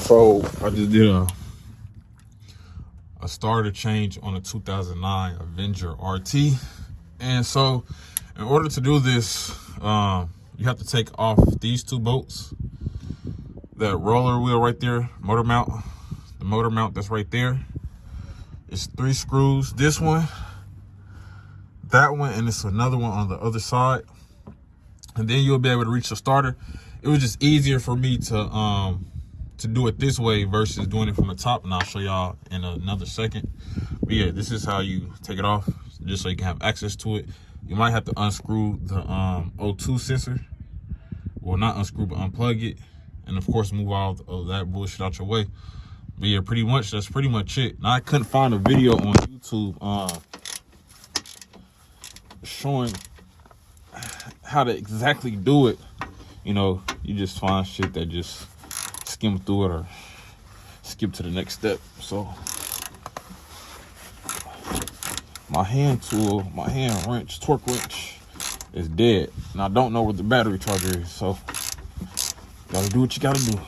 So I just did a starter change on a 2009 Avenger RT. And so in order to do this, you have to take off these two bolts, that roller wheel right there, motor mount, the motor mount that's right there. It's 3 screws, this one, that one, and it's another one on the other side. And then you'll be able to reach the starter. It was just easier for me to do it this way versus doing it from the top, and I'll show y'all in another second. But yeah, this is how you take it off, just so you can have access to it. You might have to unscrew the O2 sensor. Well, not unscrew, but unplug it, and of course move all of that bullshit out your way. But yeah, pretty much that's pretty much it. Now I couldn't find a video on YouTube showing how to exactly do it. You know, you just find shit that just skim through it or skip to the next step. So my hand tool, my hand wrench, torque wrench is dead, and I don't know where the battery charger is, so gotta do what you gotta do.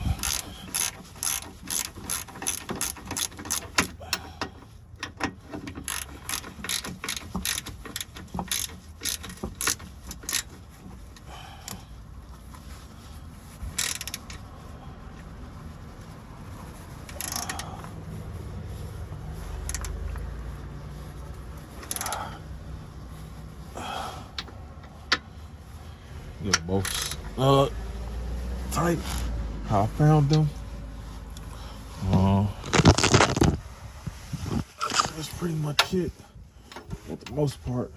Get both tight. How I found them. That's pretty much it for the most part.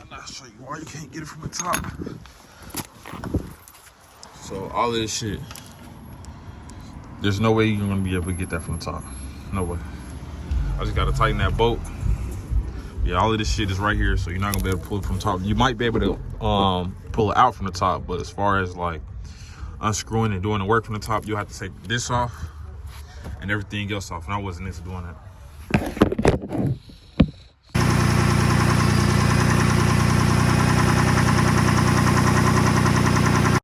I'm not sure why you can't get it from the top. So all of this shit, there's no way you're gonna be able to get that from the top. No way. I just gotta tighten that bolt. Yeah, all of this shit is right here, so you're not gonna be able to pull it from the top. You might be able to pull it out from the top, but as far as like unscrewing and doing the work from the top, you'll have to take this off and everything else off, and I wasn't into doing that.